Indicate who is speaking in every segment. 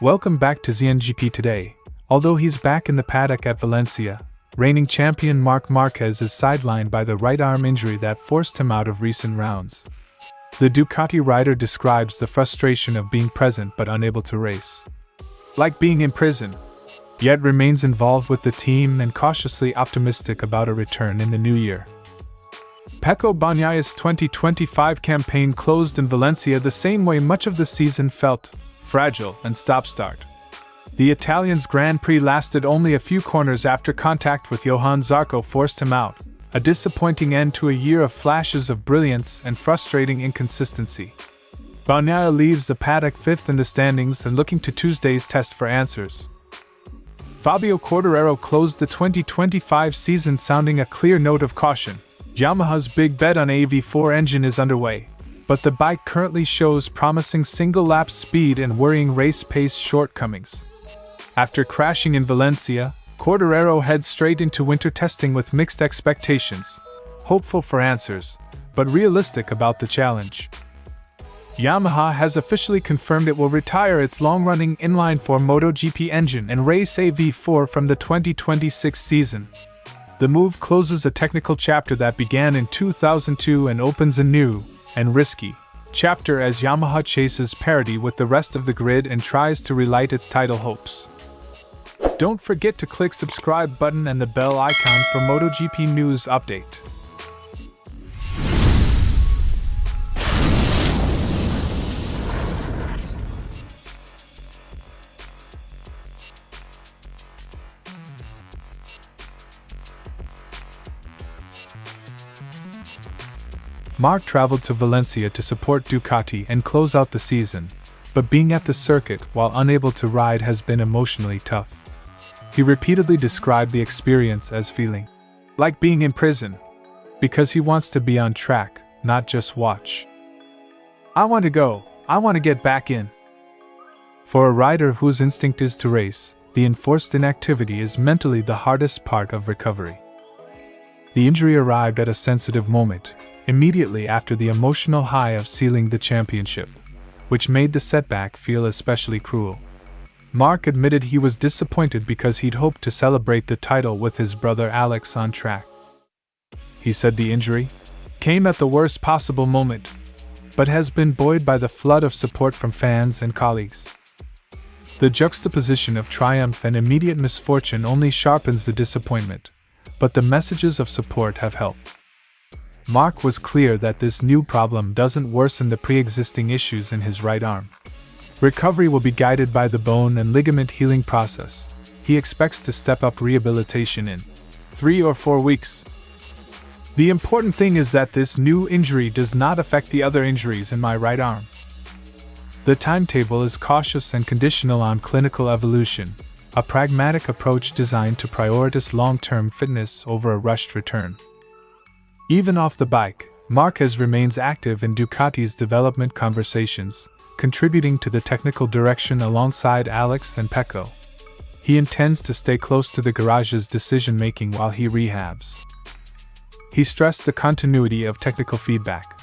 Speaker 1: Welcome back to ZNGP Today. Although he's back in the paddock at Valencia, reigning champion Marc Márquez is sidelined by the right arm injury that forced him out of recent rounds. The Ducati rider describes the frustration of being present but unable to race. Like being in prison, yet remains involved with the team and cautiously optimistic about a return in the new year. Pecco Bagnaia's 2025 campaign closed in Valencia the same way much of the season felt, fragile and stop-start. The Italian's Grand Prix lasted only a few corners after contact with Johann Zarco forced him out, a disappointing end to a year of flashes of brilliance and frustrating inconsistency. Bagnaia leaves the paddock fifth in the standings and looking to Tuesday's test for answers. Fabio Quartararo closed the 2025 season sounding a clear note of caution. Yamaha's big bet on a V4 engine is underway, but the bike currently shows promising single-lap speed and worrying race pace shortcomings. After crashing in Valencia, Quartararo heads straight into winter testing with mixed expectations, hopeful for answers, but realistic about the challenge. Yamaha has officially confirmed it will retire its long-running inline-4 MotoGP engine and race a V4 from the 2026 season. The move closes a technical chapter that began in 2002 and opens a new, and risky, chapter as Yamaha chases parity with the rest of the grid and tries to relight its title hopes. Don't forget to click subscribe button and the bell icon for MotoGP news update. Marc traveled to Valencia to support Ducati and close out the season, but being at the circuit while unable to ride has been emotionally tough. He repeatedly described the experience as feeling like being in prison, because he wants to be on track, not just watch. I want to go, I want to get back in. For a rider whose instinct is to race, the enforced inactivity is mentally the hardest part of recovery. The injury arrived at a sensitive moment, immediately after the emotional high of sealing the championship, which made the setback feel especially cruel. Marc admitted he was disappointed because he'd hoped to celebrate the title with his brother Alex on track. He said the injury came at the worst possible moment, but has been buoyed by the flood of support from fans and colleagues. The juxtaposition of triumph and immediate misfortune only sharpens the disappointment, but the messages of support have helped. Marc was clear that this new problem doesn't worsen the pre-existing issues in his right arm. Recovery will be guided by the bone and ligament healing process. He expects to step up rehabilitation in 3 or 4 weeks. The important thing is that this new injury does not affect the other injuries in my right arm. The timetable is cautious and conditional on clinical evolution, a pragmatic approach designed to prioritize long-term fitness over a rushed return. Even off the bike, Marquez remains active in Ducati's development conversations, contributing to the technical direction alongside Alex and Pecco. He intends to stay close to the garage's decision-making while he rehabs. He stressed the continuity of technical feedback.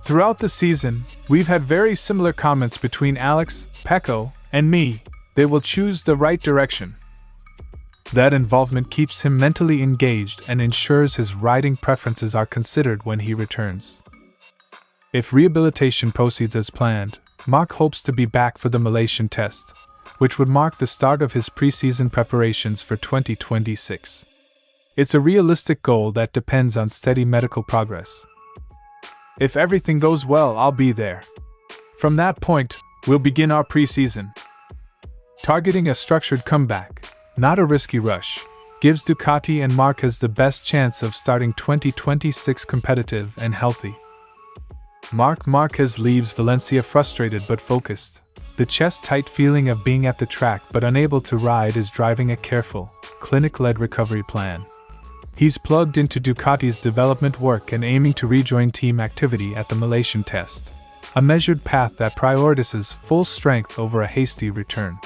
Speaker 1: Throughout the season, we've had very similar comments between Alex, Pecco, and me. They will choose the right direction. That involvement keeps him mentally engaged and ensures his riding preferences are considered when he returns. If rehabilitation proceeds as planned, Marc hopes to be back for the Malaysian test, which would mark the start of his pre-season preparations for 2026. It's a realistic goal that depends on steady medical progress. If everything goes well, I'll be there. From that point, we'll begin our pre-season. Targeting a structured comeback, not a risky rush, gives Ducati and Marquez the best chance of starting 2026 competitive and healthy. Marc Márquez leaves Valencia frustrated but focused. The chest-tight feeling of being at the track but unable to ride is driving a careful, clinic-led recovery plan. He's plugged into Ducati's development work and aiming to rejoin team activity at the Malaysian test, a measured path that prioritizes full strength over a hasty return.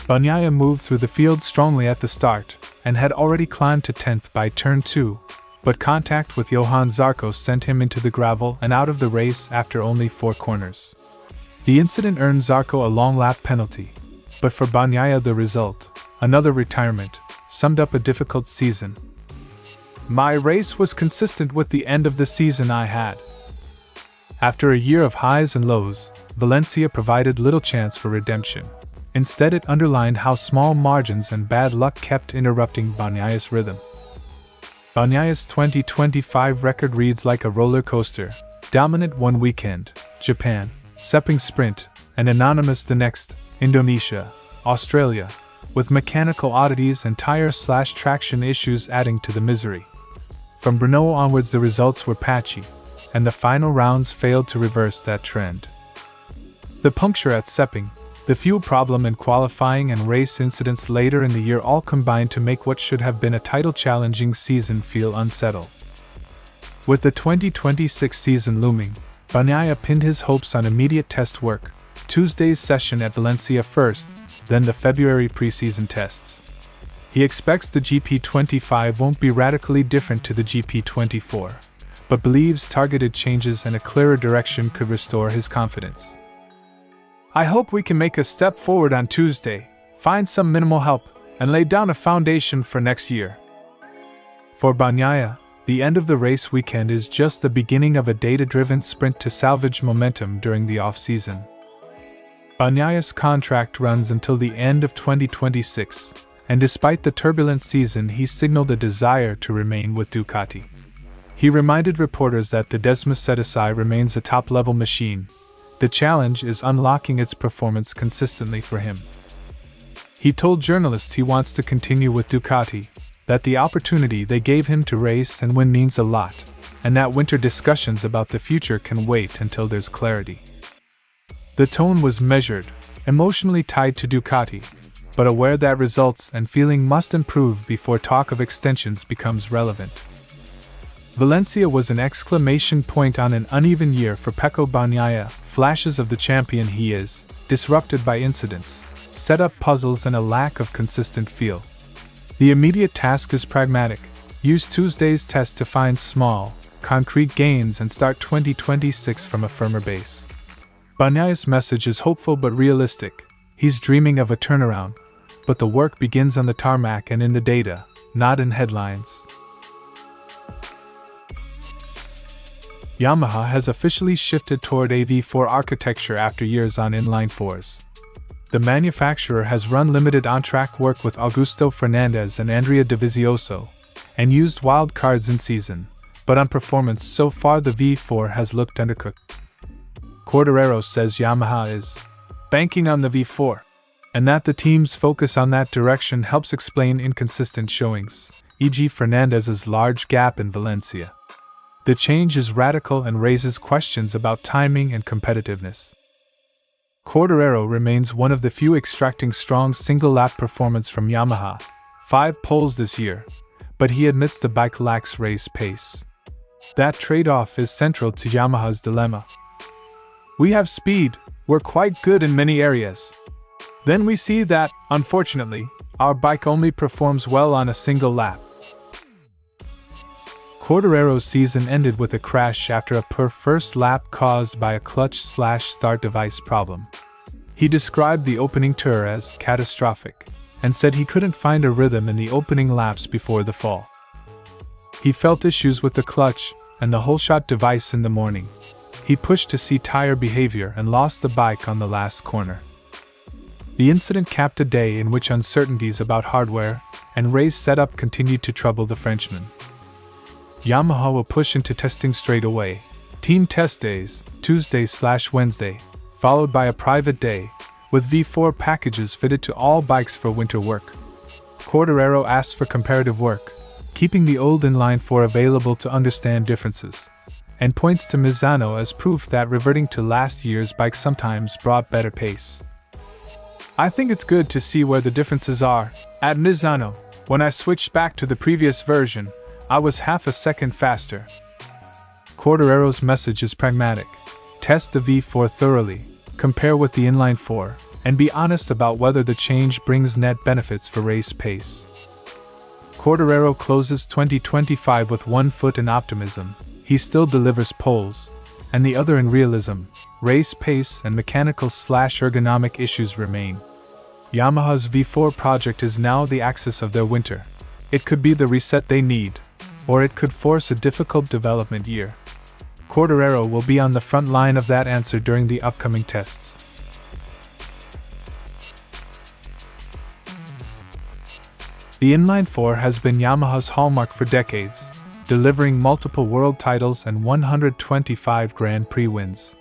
Speaker 1: Bagnaia moved through the field strongly at the start, and had already climbed to 10th by turn 2, but contact with Johann Zarco sent him into the gravel and out of the race after only 4 corners. The incident earned Zarco a long lap penalty, but for Bagnaia the result, another retirement, summed up a difficult season. My race was consistent with the end of the season I had. After a year of highs and lows, Valencia provided little chance for redemption. Instead, it underlined how small margins and bad luck kept interrupting Bagnaia's rhythm. Bagnaia's 2025 record reads like a roller coaster, dominant one weekend, Japan, Sepang Sprint, and anonymous the next, Indonesia, Australia, with mechanical oddities and tire/traction issues adding to the misery. From Brno onwards the results were patchy, and the final rounds failed to reverse that trend. The puncture at Sepang, the fuel problem in qualifying and race incidents later in the year all combined to make what should have been a title-challenging season feel unsettled. With the 2026 season looming, Bagnaia pinned his hopes on immediate test work, Tuesday's session at Valencia first, then the February preseason tests. He expects the GP25 won't be radically different to the GP24, but believes targeted changes and a clearer direction could restore his confidence. I hope we can make a step forward on Tuesday, find some minimal help, and lay down a foundation for next year. For Bagnaia, the end of the race weekend is just the beginning of a data-driven sprint to salvage momentum during the off-season. Bagnaia's contract runs until the end of 2026, and despite the turbulent season he signaled a desire to remain with Ducati. He reminded reporters that the Desma Setesai remains a top-level machine. The challenge is unlocking its performance consistently for him. He told journalists he wants to continue with Ducati, that the opportunity they gave him to race and win means a lot, and that winter discussions about the future can wait until there's clarity. The tone was measured, emotionally tied to Ducati, but aware that results and feeling must improve before talk of extensions becomes relevant. Valencia was an exclamation point on an uneven year for Pecco Bagnaia, flashes of the champion he is, disrupted by incidents, set-up puzzles and a lack of consistent feel. The immediate task is pragmatic. Use Tuesday's test to find small, concrete gains and start 2026 from a firmer base. Bagnaia's message is hopeful but realistic. He's dreaming of a turnaround, but the work begins on the tarmac and in the data, not in headlines. Yamaha has officially shifted toward a V4 architecture after years on inline-4s. The manufacturer has run limited on-track work with Augusto Fernandez and Andrea Dovizioso, and used wild cards in season, but on performance so far the V4 has looked undercooked. Quartararo says Yamaha is banking on the V4, and that the team's focus on that direction helps explain inconsistent showings, e.g. Fernandez's large gap in Valencia. The change is radical and raises questions about timing and competitiveness. Quartararo remains one of the few extracting strong single-lap performance from Yamaha, 5 poles this year, but he admits the bike lacks race pace. That trade-off is central to Yamaha's dilemma. We have speed, we're quite good in many areas. Then we see that, unfortunately, our bike only performs well on a single lap. Quartararo's season ended with a crash after a poor first lap caused by a clutch/start device problem. He described the opening tour as catastrophic, and said he couldn't find a rhythm in the opening laps before the fall. He felt issues with the clutch and the whole shot device in the morning. He pushed to see tire behavior and lost the bike on the last corner. The incident capped a day in which uncertainties about hardware and race setup continued to trouble the Frenchman. Yamaha will push into testing straight away. Team test days, Tuesday/Wednesday, followed by a private day, with V4 packages fitted to all bikes for winter work. Quartararo asked for comparative work, keeping the old inline 4 available to understand differences, and points to Misano as proof that reverting to last year's bike sometimes brought better pace. I think it's good to see where the differences are. At Misano, when I switched back to the previous version, I was half a second faster. Quartararo's message is pragmatic. Test the V4 thoroughly, compare with the inline 4, and be honest about whether the change brings net benefits for race pace. Quartararo closes 2025 with one foot in optimism. He still delivers poles, and the other in realism. Race pace and mechanical/ergonomic issues remain. Yamaha's V4 project is now the axis of their winter. It could be the reset they need, or it could force a difficult development year. Quartararo will be on the front line of that answer during the upcoming tests. The inline-4 has been Yamaha's hallmark for decades, delivering multiple world titles and 125 Grand Prix wins.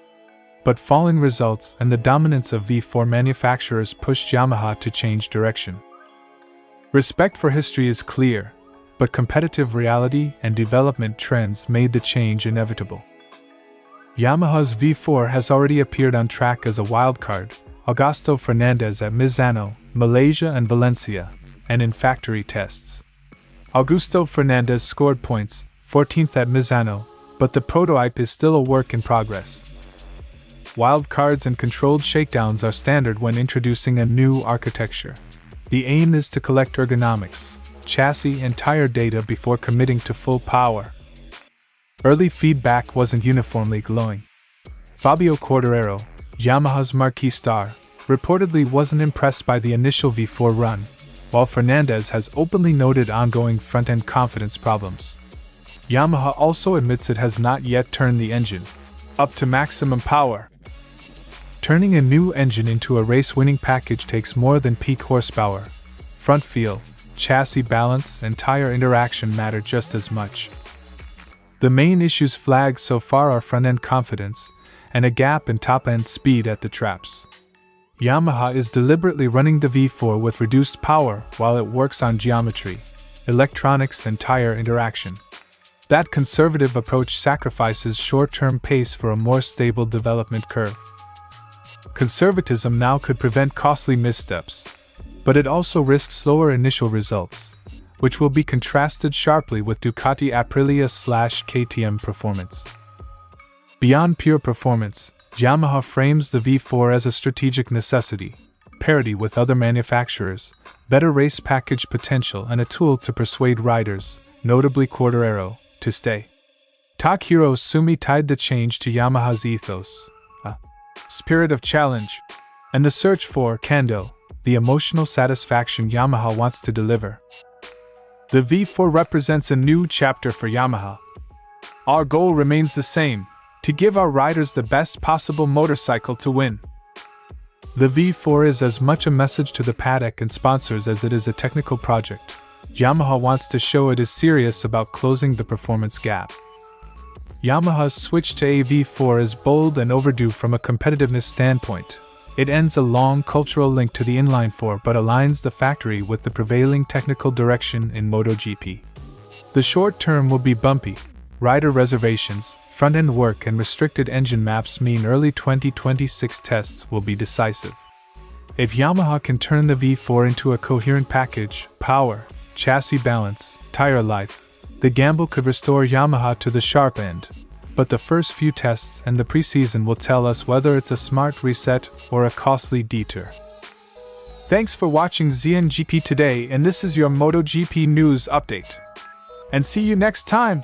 Speaker 1: But falling results and the dominance of V4 manufacturers pushed Yamaha to change direction. Respect for history is clear, but competitive reality and development trends made the change inevitable. Yamaha's V4 has already appeared on track as a wildcard, Augusto Fernandez at Misano, Malaysia and Valencia, and in factory tests. Augusto Fernandez scored points, 14th at Misano, but the prototype is still a work in progress. Wildcards and controlled shakedowns are standard when introducing a new architecture. The aim is to collect ergonomics, chassis and tire data before committing to full power. Early feedback wasn't uniformly glowing. Fabio Quartararo, Yamaha's marquee star, reportedly wasn't impressed by the initial V4 run, while Fernandez has openly noted ongoing front-end confidence problems. Yamaha also admits it has not yet turned the engine up to maximum power. Turning a new engine into a race-winning package takes more than peak horsepower. Front feel, chassis balance, and tire interaction matter just as much. The main issues flagged so far are front-end confidence and a gap in top-end speed at the traps. Yamaha is deliberately running the V4 with reduced power while it works on geometry, electronics, and tire interaction. That conservative approach sacrifices short-term pace for a more stable development curve. Conservatism now could prevent costly missteps, but it also risks slower initial results, which will be contrasted sharply with Ducati Aprilia/KTM performance. Beyond pure performance, Yamaha frames the V4 as a strategic necessity, parity with other manufacturers, better race package potential, and a tool to persuade riders, notably Quartararo, to stay. Takahiro Sumi tied the change to Yamaha's ethos, a spirit of challenge, and the search for kendo, the emotional satisfaction Yamaha wants to deliver. The V4 represents a new chapter for Yamaha. Our goal remains the same: to give our riders the best possible motorcycle to win. The V4 is as much a message to the paddock and sponsors as it is a technical project. Yamaha wants to show it is serious about closing the performance gap. Yamaha's switch to a V4 is bold and overdue from a competitiveness standpoint. It ends a long cultural link to the inline-4 but aligns the factory with the prevailing technical direction in MotoGP. The short term will be bumpy. Rider reservations, front-end work, and restricted engine maps mean early 2026 tests will be decisive. If Yamaha can turn the V4 into a coherent package, power, chassis balance, tire life, the gamble could restore Yamaha to the sharp end. But the first few tests and the preseason will tell us whether it's a smart reset or a costly detour. Thanks for watching ZNGP Today, and this is your MotoGP news update. And see you next time!